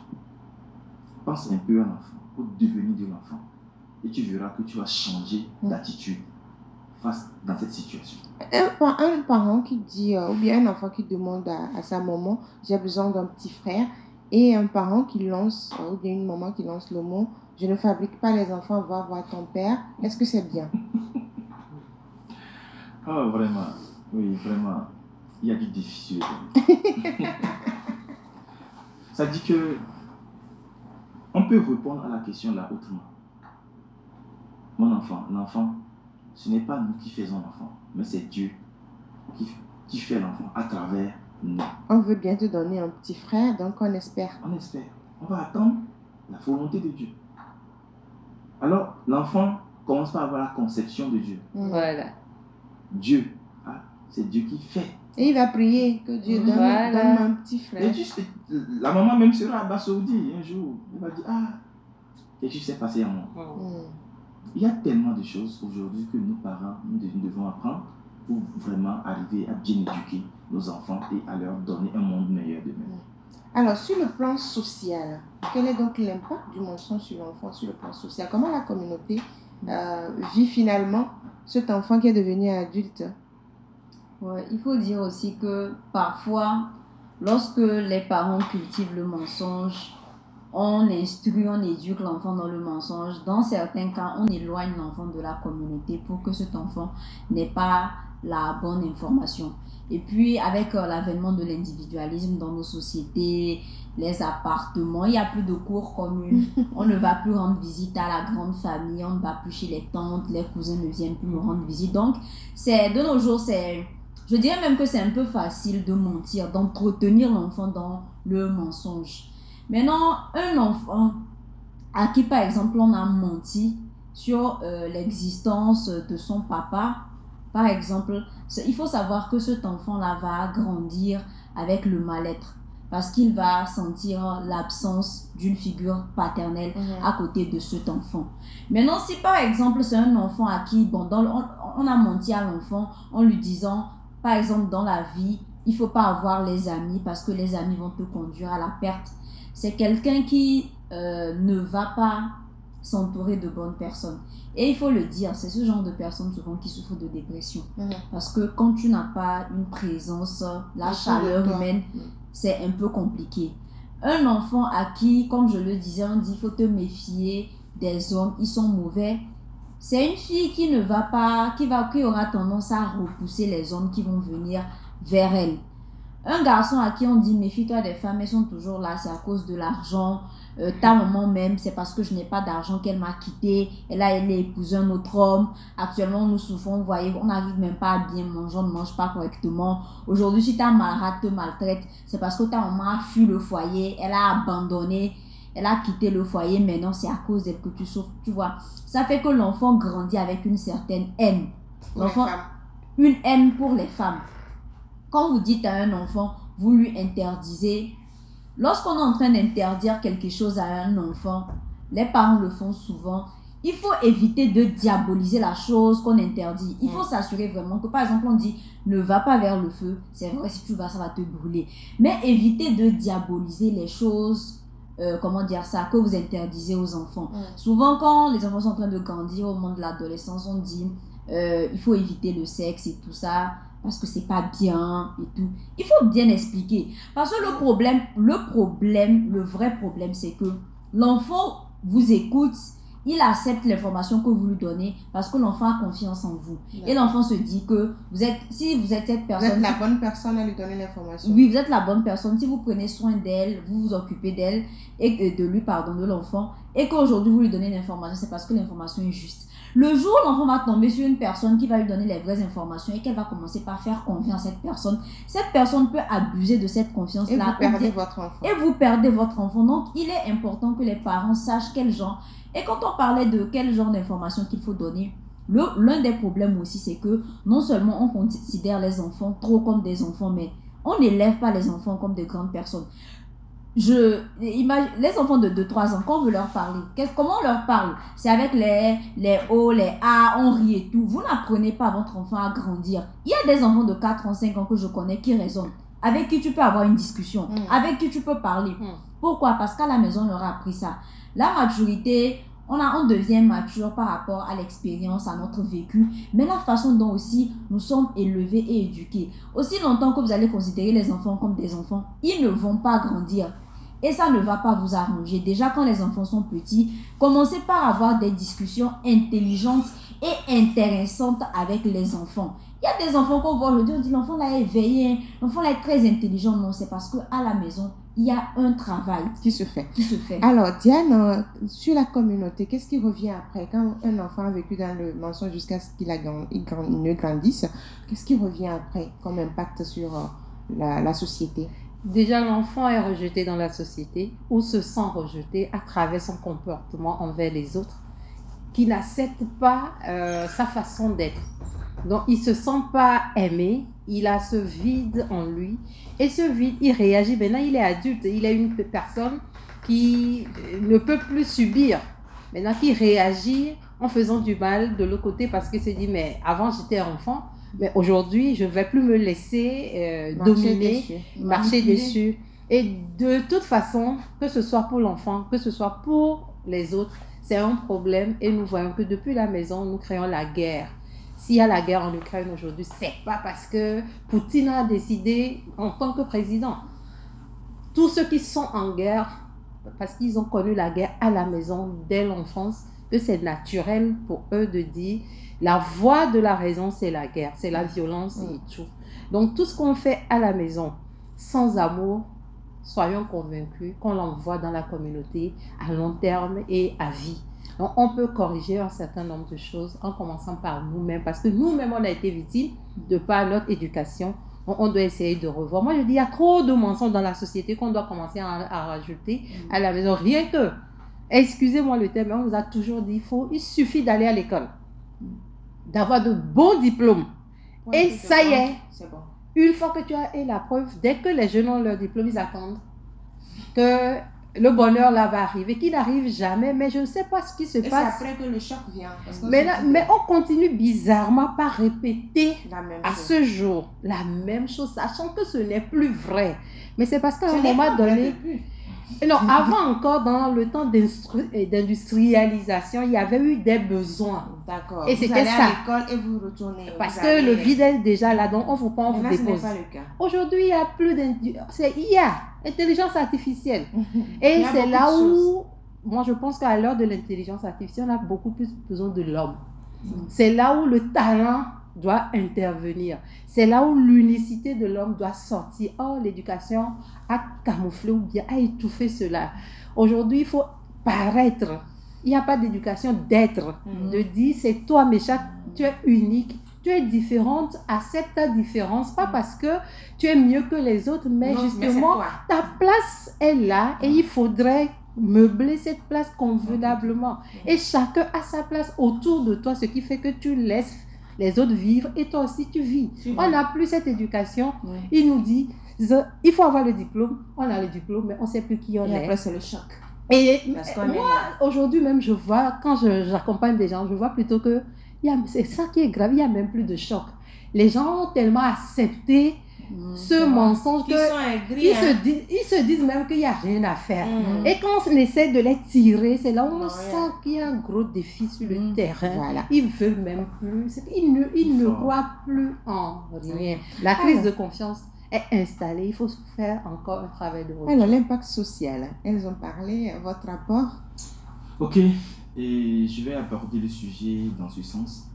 Pense un peu à l'enfant, au devenir de l'enfant, et tu verras que tu vas changer d'attitude face dans cette situation. Un parent qui dit, ou bien un enfant qui demande à sa maman, j'ai besoin d'un petit frère, et un parent qui lance, ou bien une maman qui lance le mot, je ne fabrique pas les enfants, va voir ton père, est-ce que c'est bien? Oh, vraiment, oui, vraiment, il y a du défi. Ça dit que on peut répondre à la question là autrement. Mon enfant, l'enfant, ce n'est pas nous qui faisons l'enfant, mais c'est Dieu qui fait l'enfant à travers nous. On veut bien te donner un petit frère, donc on espère. On espère. On va attendre la volonté de Dieu. Alors, l'enfant commence par avoir la conception de Dieu. Voilà. Dieu, c'est Dieu qui fait. Et il va prier que Dieu donne un petit frère. Et la maman même sera abasourdie un jour. Elle va dire, qu'est-ce qui s'est passé à moi? Il y a tellement de choses aujourd'hui que nous, parents, nous devons apprendre pour vraiment arriver à bien éduquer nos enfants et à leur donner un monde meilleur demain. Alors, sur le plan social, quel est donc l'impact du mensonge sur l'enfant sur le plan social? Comment la communauté vit finalement cet enfant qui est devenu adulte? Ouais, il faut dire aussi que parfois, lorsque les parents cultivent le mensonge, on instruit, on éduque l'enfant dans le mensonge. Dans certains cas, on éloigne l'enfant de la communauté pour que cet enfant n'ait pas la bonne information. Et puis, avec l'avènement de l'individualisme dans nos sociétés, les appartements, il n'y a plus de cours communes. On ne va plus rendre visite à la grande famille, on ne va plus chez les tantes, les cousins ne viennent plus nous rendre visite. Donc, de nos jours, je dirais même que c'est un peu facile de mentir, d'entretenir l'enfant dans le mensonge. Maintenant, un enfant à qui, par exemple, on a menti sur l'existence de son papa, par exemple, il faut savoir que cet enfant-là va grandir avec le mal-être parce qu'il va sentir l'absence d'une figure paternelle à côté de cet enfant. Maintenant, si par exemple, c'est un enfant à qui, on a menti à l'enfant en lui disant, par exemple, dans la vie, il ne faut pas avoir les amis parce que les amis vont te conduire à la perte. C'est quelqu'un qui ne va pas s'entourer de bonnes personnes. Et il faut le dire, c'est ce genre de personnes souvent qui souffrent de dépression. Parce que quand tu n'as pas une présence, la chaleur humaine, c'est un peu compliqué. Un enfant à qui, comme je le disais, on dit il faut te méfier des hommes, ils sont mauvais. C'est une fille qui ne va pas, qui aura tendance à repousser les hommes qui vont venir vers elle. Un garçon à qui on dit méfie-toi des femmes, elles sont toujours là, c'est à cause de l'argent. Ta maman même, c'est parce que je n'ai pas d'argent qu'elle m'a quitté. Elle a épousé un autre homme. Actuellement, nous souffrons, vous voyez, on n'arrive même pas à bien manger, on ne mange pas correctement. Aujourd'hui, si ta marade te maltraite, c'est parce que ta maman a fui le foyer, elle a abandonné, elle a quitté le foyer. Maintenant, c'est à cause d'elle que tu souffres, tu vois. Ça fait que l'enfant grandit avec une certaine haine. L'enfant, une haine pour les femmes. Quand vous dites à un enfant, vous lui interdisez. Lorsqu'on est en train d'interdire quelque chose à un enfant, les parents le font souvent. Il faut éviter de diaboliser la chose qu'on interdit. Il faut s'assurer vraiment que, par exemple, on dit ne va pas vers le feu. C'est vrai, si tu vas, ça va te brûler. Mais évitez de diaboliser les choses, comment dire ça, que vous interdisez aux enfants. Souvent, quand les enfants sont en train de grandir au moment de l'adolescence, on dit il faut éviter le sexe et tout ça, parce que c'est pas bien et tout. Il faut bien expliquer. Parce que le vrai problème, c'est que l'enfant vous écoute, il accepte l'information que vous lui donnez parce que l'enfant a confiance en vous. Et l'enfant se dit que si vous êtes cette personne... Vous êtes la bonne personne à lui donner l'information. Oui, vous êtes la bonne personne. Si vous prenez soin d'elle, vous vous occupez d'elle et de lui, de l'enfant, et qu'aujourd'hui vous lui donnez l'information, c'est parce que l'information est juste. Le jour où l'enfant va tomber sur une personne qui va lui donner les vraies informations et qu'elle va commencer par faire confiance à cette personne peut abuser de cette confiance-là. Et vous perdez votre enfant. Et vous perdez votre enfant. Donc, il est important que les parents sachent quel genre. Et quand on parlait de quel genre d'informations qu'il faut donner, l'un des problèmes aussi, c'est que non seulement on considère les enfants trop comme des enfants, mais on n'élève pas les enfants comme des grandes personnes. Les enfants de 2-3 ans, quand on veut leur parler, comment on leur parle? C'est avec les O, les A, on rit et tout. Vous n'apprenez pas à votre enfant à grandir. Il y a des enfants de 4 ans, 5 ans que je connais qui raisonnent, avec qui tu peux avoir une discussion, avec qui tu peux parler. Pourquoi? Parce qu'à la maison, on leur a appris ça. La maturité, on devient mature par rapport à l'expérience, à notre vécu, mais la façon dont aussi nous sommes élevés et éduqués. Aussi longtemps que vous allez considérer les enfants comme des enfants, ils ne vont pas grandir. Et ça ne va pas vous arranger. Déjà, quand les enfants sont petits, commencez par avoir des discussions intelligentes et intéressantes avec les enfants. Il y a des enfants qu'on voit aujourd'hui, on dit l'enfant là est éveillé, l'enfant là est très intelligent. Non, c'est parce qu'à la maison, il y a un travail qui se fait. Alors, Diane, sur la communauté, qu'est-ce qui revient après? Quand un enfant a vécu dans le mensonge jusqu'à ce qu'il ne grandisse, qu'est-ce qui revient après comme impact sur la société? Déjà, l'enfant est rejeté dans la société ou se sent rejeté à travers son comportement envers les autres, qui n'accepte pas sa façon d'être. Donc, il ne se sent pas aimé, il a ce vide en lui. Et ce vide, il réagit. Maintenant, il est adulte, il est une personne qui ne peut plus subir. Maintenant, qui réagit en faisant du mal de l'autre côté parce qu'il se dit, mais avant, j'étais enfant. Mais aujourd'hui, je ne vais plus me laisser dominer, marcher dessus. Et de toute façon, que ce soit pour l'enfant, que ce soit pour les autres, c'est un problème. Et nous voyons que depuis la maison, nous créons la guerre. S'il y a la guerre en Ukraine aujourd'hui, ce n'est pas parce que Poutine a décidé en tant que président. Tous ceux qui sont en guerre, parce qu'ils ont connu la guerre à la maison dès l'enfance, que c'est naturel pour eux de dire la voie de la raison, c'est la guerre, c'est la violence et tout. Donc, tout ce qu'on fait à la maison, sans amour, soyons convaincus qu'on l'envoie dans la communauté à long terme et à vie. Donc, on peut corriger un certain nombre de choses en commençant par nous-mêmes, parce que nous-mêmes, on a été victimes de par notre éducation. On doit essayer de revoir. Moi, je dis, il y a trop de mensonges dans la société qu'on doit commencer à rajouter à la maison. Rien que, excusez-moi le terme, mais on nous a toujours dit, il suffit d'aller à l'école, d'avoir de bons diplômes. Et ça y est, bon. Une fois que tu as eu la preuve, dès que les jeunes ont leur diplôme, ils attendent que le bonheur là va arriver, qui n'arrive jamais, mais je ne sais pas ce qui se passe. C'est après que le choc vient. Mais on continue bizarrement par répéter ce jour la même chose, sachant que ce n'est plus vrai. Mais c'est parce qu'à un moment donné... Non, avant encore, dans le temps d'industrialisation, il y avait eu des besoins. D'accord. Et c'était ça. À l'école et vous retournez. Parce que le vide est déjà là, donc on vous prend, on vous dépose. Ce n'est pas le cas. Aujourd'hui, il y a plus intelligence artificielle. Et c'est là où, moi je pense qu'à l'heure de l'intelligence artificielle, on a beaucoup plus besoin de l'homme. C'est là où le talent doit intervenir. C'est là où l'unicité de l'homme doit sortir. Or, l'éducation a camouflé ou bien a étouffé cela. Aujourd'hui, il faut paraître. Il n'y a pas d'éducation d'être. De dire, c'est toi, Méchac, tu es unique, tu es différente, accepte ta différence, pas parce que tu es mieux que les autres, mais Non, justement, mais c'est toi. ta place est là et il faudrait meubler cette place convenablement. Et chacun a sa place autour de toi, ce qui fait que tu laisses les autres vivre et toi aussi tu vis. On n'a plus cette éducation. Il nous dit, il faut avoir le diplôme. On a le diplôme, mais on ne sait plus qui on Et est. après, c'est le choc. Et Parce qu'on est moi, là. aujourd'hui même, je vois, quand j'accompagne des gens, je vois plutôt que c'est ça qui est grave, il n'y a même plus de choc. Les gens ont tellement accepté ce mensonge Ils sont aigris. ils se disent même qu'il n'y a rien à faire. Et quand on essaie de les tirer, c'est là où on sent qu'il y a un gros défi sur le terrain. Voilà. Ils ne veulent même plus. Ils ne croient plus en rien. La crise de confiance est installée. Il faut faire encore un travail de retour. Alors, l'impact social, elles ont parlé, votre rapport. Ok, et je vais aborder le sujet dans ce sens.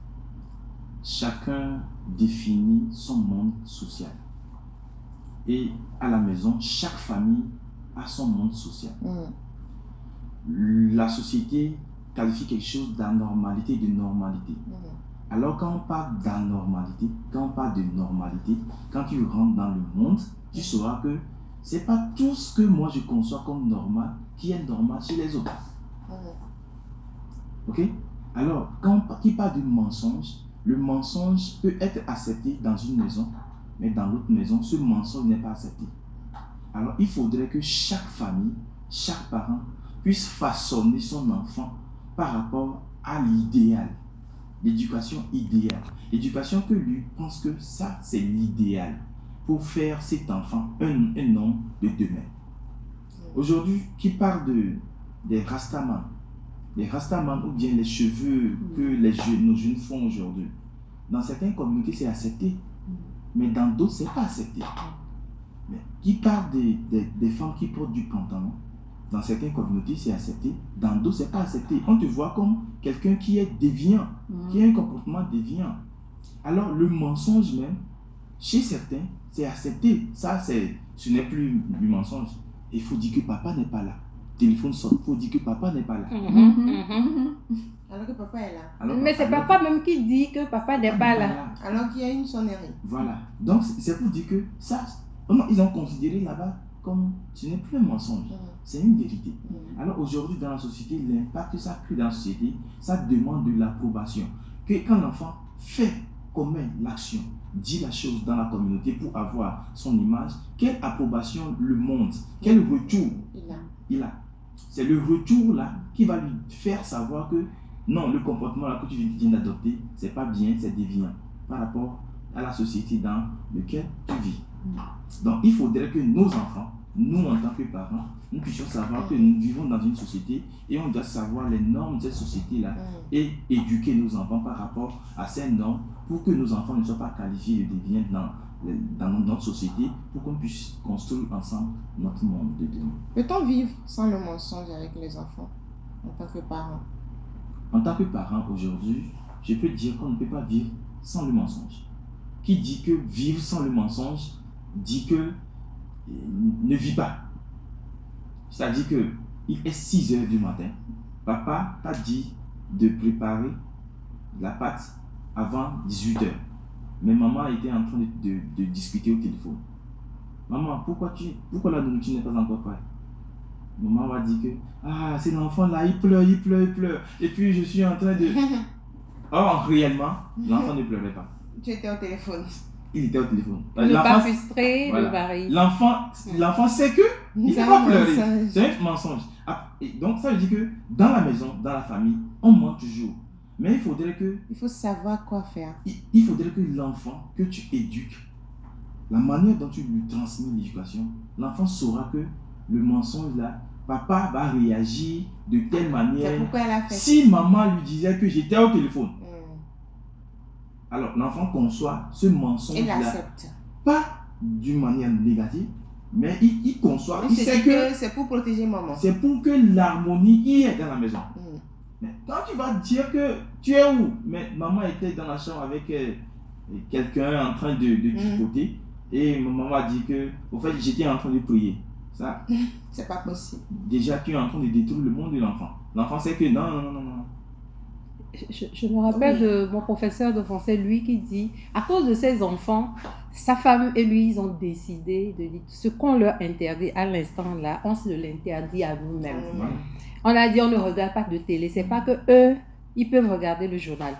Chacun définit son monde social. Et à la maison, chaque famille a son monde social. La société qualifie quelque chose d'anormalité, de normalité. Alors quand on parle d'anormalité, quand on parle de normalité, quand tu rentres dans le monde, tu sauras que c'est pas tout ce que moi je conçois comme normal qui est normal chez les autres. Ok? Alors, quand on parle du mensonge, le mensonge peut être accepté dans une maison, mais dans l'autre maison, ce mensonge n'est pas accepté. Alors, il faudrait que chaque famille, chaque parent puisse façonner son enfant par rapport à l'idéal, l'éducation idéale. L'éducation que lui pense que ça, c'est l'idéal pour faire cet enfant un homme de demain. Aujourd'hui, qui parle des rastamans, ou bien les cheveux que nos jeunes font aujourd'hui, dans certaines communautés, c'est accepté, mais dans d'autres, c'est pas accepté. Mais qui parle des femmes qui portent du pantalon, dans certaines communautés, c'est accepté, dans d'autres, c'est pas accepté. On te voit comme quelqu'un qui est déviant, qui a un comportement déviant. Alors, le mensonge même, chez certains, c'est accepté. Ça, ce n'est plus du mensonge. Il faut dire que papa n'est pas là. Téléphone sonne, il faut dire que papa n'est pas là. Alors que papa est là. Mais c'est papa même qui dit que papa n'est pas là. Alors qu'il y a une sonnerie. Voilà. Donc, c'est pour dire que ça, ils ont considéré là-bas comme ce n'est plus un mensonge, c'est une vérité. Alors aujourd'hui, dans la société, l'impact que ça crée dans la société, ça demande de l'approbation. Que quand l'enfant commet l'action, dit la chose dans la communauté pour avoir son image, quelle approbation le montre, quel retour il a. C'est le retour là qui va lui faire savoir que non, le comportement là que tu viens d'adopter, c'est pas bien, c'est déviant par rapport à la société dans laquelle tu vis. Donc il faudrait que nos enfants, nous en tant que parents, nous puissions savoir que nous vivons dans une société et on doit savoir les normes de cette société-là et éduquer nos enfants par rapport à ces normes pour que nos enfants ne soient pas qualifiés de déviants dans notre société, pour qu'on puisse construire ensemble notre monde de demain. Peut-on vivre sans le mensonge avec les enfants en tant que parents? En tant que parent aujourd'hui, je peux dire qu'on ne peut pas vivre sans le mensonge. Qui dit que vivre sans le mensonge dit que ne vit pas. C'est-à-dire que il est 6 heures du matin, papa t'a dit de préparer la pâte avant 18 heures. Mais maman était en train de discuter au téléphone. Maman, pourquoi la nourriture n'est pas encore prête? Maman va dire que c'est l'enfant là, il pleure. Et puis je suis en train de... Or, réellement, l'enfant ne pleurait pas. Tu étais au téléphone. Il était au téléphone. Ne pas frustrer le mari. L'enfant sait que il ne peut pas pleurer. C'est un mensonge. Et donc ça veut dire que dans la maison, dans la famille, on ment toujours. Mais il faut savoir quoi faire. Il faudrait que l'enfant que tu éduques, la manière dont tu lui transmets l'éducation, l'enfant saura que le mensonge là, papa va réagir de telle manière. C'est pourquoi elle a fait si maman lui disait que j'étais au téléphone, alors l'enfant conçoit ce mensonge là. Il l'accepte. Pas d'une manière négative, mais il conçoit. Il sait que c'est pour protéger maman. C'est pour que l'harmonie y est dans la maison. Mais quand tu vas dire que tu es où? Mais maman était dans la chambre avec quelqu'un en train de tripoter et maman m'a dit que, au fait, j'étais en train de prier. Ça, c'est pas possible. Déjà, tu es en train de détruire le monde de l'enfant. L'enfant sait que non. Je me rappelle de mon professeur de français, lui, qui dit, à cause de ses enfants, sa femme et lui, ils ont décidé de dire, ce qu'on leur interdit à l'instant là, on se l'interdit à nous-mêmes. On a dit, on ne regarde pas de télé. C'est pas que eux, ils peuvent regarder le journal.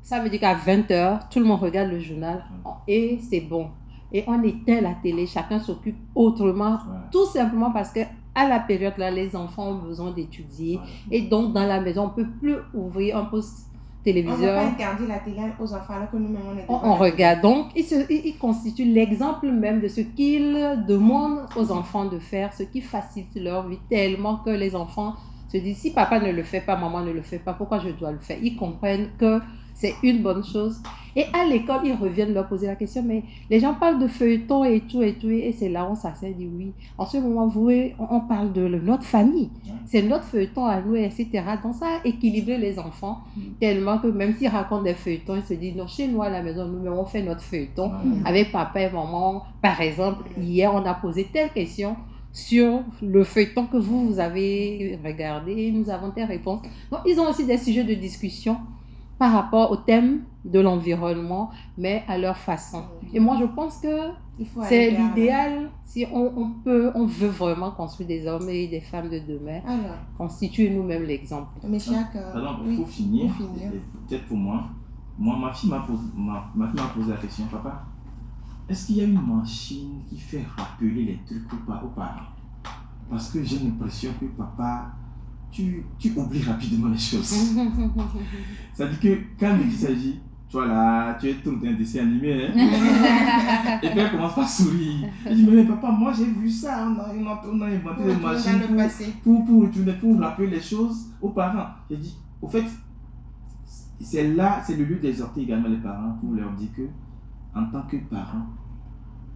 Ça veut dire qu'à 20h, tout le monde regarde le journal et c'est bon. Et on éteint la télé, chacun s'occupe autrement, tout simplement parce que à la période là, les enfants ont besoin d'étudier. Et donc, dans la maison, on ne peut plus ouvrir un poste téléviseur. On ne va pas interdire la télé aux enfants alors que nous-mêmes, on est on regarde. Donc, il constitue l'exemple même de ce qu'il demande aux enfants de faire, ce qui facilite leur vie tellement que les enfants se disent, si papa ne le fait pas, maman ne le fait pas, pourquoi je dois le faire? Ils comprennent que c'est une bonne chose. Et à l'école, ils reviennent leur poser la question, mais les gens parlent de feuilleton et tout, et c'est là où on s'assied et dit oui. En ce moment, on parle de notre famille. C'est notre feuilleton à nous, etc. Donc ça a équilibré les enfants tellement que même s'ils racontent des feuilletons, ils se disent, non, chez nous à la maison, nous, on fait notre feuilleton avec papa et maman. Par exemple, hier, on a posé telle question sur le feuilleton que vous avez regardé et nous avons telle réponse. Donc, ils ont aussi des sujets de discussion par rapport au thème de l'environnement, mais à leur façon. Et moi, je pense que c'est l'idéal si on veut vraiment construire des hommes et des femmes de demain, constituer nous-mêmes l'exemple. Mais chaque... pour finir, peut-être pour moi, ma fille m'a posé la question, papa, est-ce qu'il y a une machine qui fait rappeler les trucs aux parents? Parce que j'ai l'impression que papa, tu oublies rapidement les choses. Ça dit que quand il s'agit, tu vois là, tu es tout un dessin animé, hein? Et puis elle commence par sourire. Je dis, mais papa, moi j'ai vu ça, on a inventé des machines pour rappeler les choses aux parents. J'ai dit, au fait, c'est le lieu d'exhorter également les parents pour leur dire que, en tant que parents,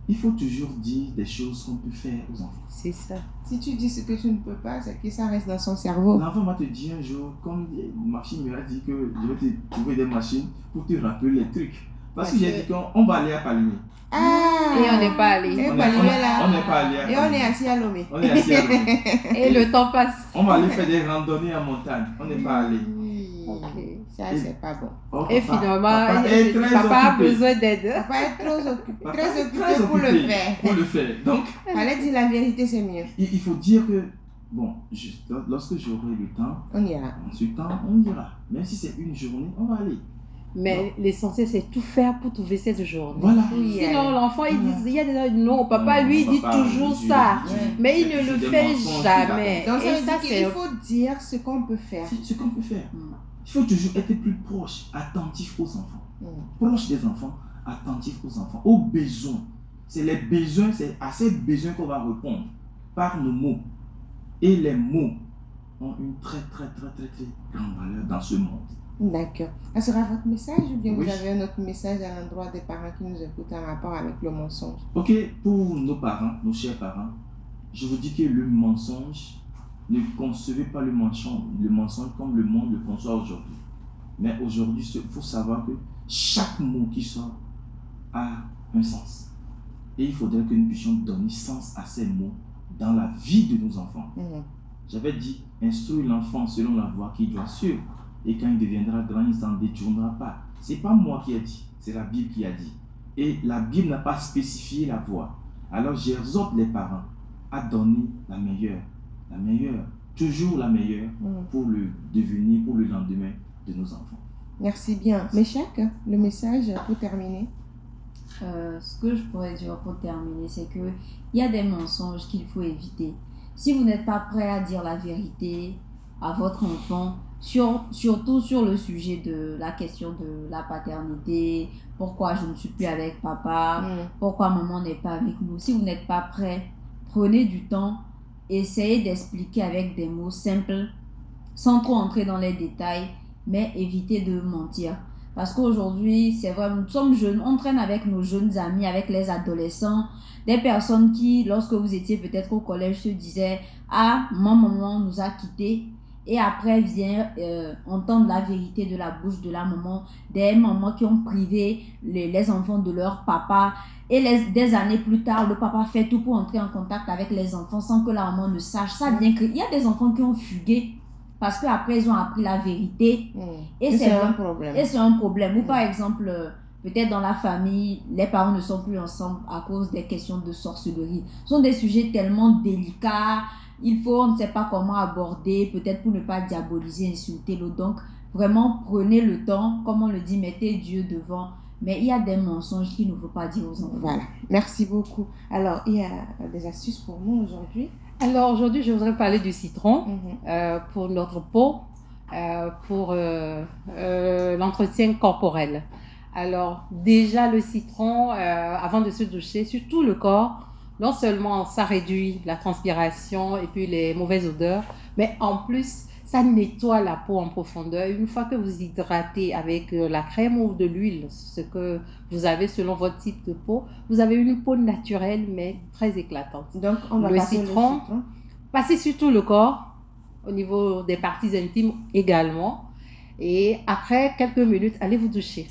il faut toujours dire des choses qu'on peut faire aux enfants. C'est ça. Si tu dis ce que tu ne peux pas, c'est que ça reste dans son cerveau. L'enfant va te dire un jour, comme ma fille me l'a dit, que je vais te trouver des machines pour te rappeler les trucs. Parce que j'ai dit qu'on va aller à Paligny. Et on n'est pas allé. On n'est pas allé. Et on est assis à Lomé. Et le temps passe. On va aller faire des randonnées en montagne. On n'est pas allé. Ça, c'est pas bon. Et finalement, papa a besoin d'aide. Papa est très occupé pour le faire. Pour le faire. Donc, fallait dire la vérité, c'est mieux. Il faut dire que, bon, lorsque j'aurai le temps, on ira. Ensuite, on ira. Même si c'est une journée, on va aller. Mais l'essentiel, c'est tout faire pour trouver cette journée. Voilà. Sinon, l'enfant, il y a des non, papa, lui, il dit toujours ça. Mais il ne le fait jamais. Donc, ça veut dire qu'il faut dire ce qu'on peut faire. Ce qu'on peut faire. Il faut toujours être plus proche, attentif aux enfants. Proche des enfants, attentif aux enfants, aux besoins. C'est à ces besoins qu'on va répondre par nos mots. Et les mots ont une très grande valeur dans ce monde. D'accord. Ça sera votre message ou bien vous avez un autre message à l'endroit des parents qui nous écoutent en rapport avec le mensonge? Ok, pour nos parents, nos chers parents, je vous dis que le mensonge, ne concevez pas le mensonge comme le monde le conçoit aujourd'hui. Mais aujourd'hui, il faut savoir que chaque mot qui sort a un sens. Et il faudrait que nous puissions donner sens à ces mots dans la vie de nos enfants. J'avais dit, instruire l'enfant selon la voie qu'il doit suivre. Et quand il deviendra grand, il ne s'en détournera pas. Ce n'est pas moi qui ai dit, c'est la Bible qui a dit. Et la Bible n'a pas spécifié la voie. Alors j'exhorte les parents à donner la meilleure, toujours la meilleure pour le devenir, pour le lendemain de nos enfants. Merci bien. Méchac, le message pour terminer? Ce que je pourrais dire pour terminer, c'est qu'il y a des mensonges qu'il faut éviter. Si vous n'êtes pas prêt à dire la vérité à votre enfant, surtout sur le sujet de la question de la paternité, pourquoi je ne suis plus avec papa, pourquoi maman n'est pas avec nous. Si vous n'êtes pas prêt, prenez du temps, essayez d'expliquer avec des mots simples, sans trop entrer dans les détails, mais évitez de mentir. Parce qu'aujourd'hui, c'est vrai, nous sommes jeunes, on traîne avec nos jeunes amis, avec les adolescents, des personnes qui, lorsque vous étiez peut-être au collège, se disaient « Ah, ma maman nous a quittés ». Et après vient entendre la vérité de la bouche de la maman, des mamans qui ont privé les enfants de leur papa. Et des années plus tard, le papa fait tout pour entrer en contact avec les enfants sans que la maman ne sache. Ça vient que il y a des enfants qui ont fugué parce qu'après ils ont appris la vérité. Et c'est un problème. Et c'est un problème. Ou par exemple, peut-être dans la famille, les parents ne sont plus ensemble à cause des questions de sorcellerie. Ce sont des sujets tellement délicats. On ne sait pas comment aborder, peut-être pour ne pas diaboliser, insulter l'autre. Donc, vraiment, prenez le temps, comme on le dit, mettez Dieu devant. Mais il y a des mensonges qu'il ne faut pas dire aux enfants. Voilà, merci beaucoup. Alors, il y a des astuces pour nous aujourd'hui? Alors, aujourd'hui, je voudrais parler du citron pour notre peau, pour l'entretien corporel. Alors, déjà, le citron, avant de se doucher, sur tout le corps, non seulement ça réduit la transpiration et puis les mauvaises odeurs, mais en plus, ça nettoie la peau en profondeur. Une fois que vous hydratez avec la crème ou de l'huile, ce que vous avez selon votre type de peau, vous avez une peau naturelle mais très éclatante. Donc, on va passer le citron. Passer sur tout le corps, au niveau des parties intimes également. Et après quelques minutes, allez vous doucher.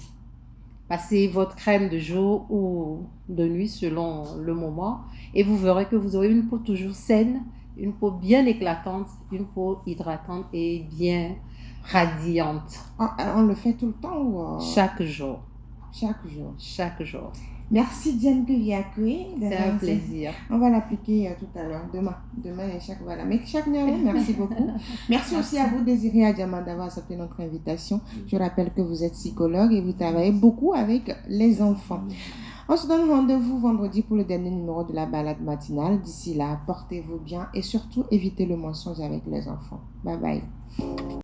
Passez votre crème de jour ou de nuit selon le moment et vous verrez que vous aurez une peau toujours saine, une peau bien éclatante, une peau hydratante et bien radiante. On le fait tout le temps ou Chaque jour. Chaque jour. Chaque jour. Merci Diane Kiriakwe. C'est un plaisir. On va l'appliquer tout à l'heure, demain et chaque voilà. Mais chaque numéro, merci beaucoup. Merci aussi à vous Désiré Adjama d'avoir accepté notre invitation. Je rappelle que vous êtes psychologue et vous travaillez beaucoup avec les enfants. On se donne rendez-vous vendredi pour le dernier numéro de la balade matinale. D'ici là, portez-vous bien et surtout évitez le mensonge avec les enfants. Bye bye.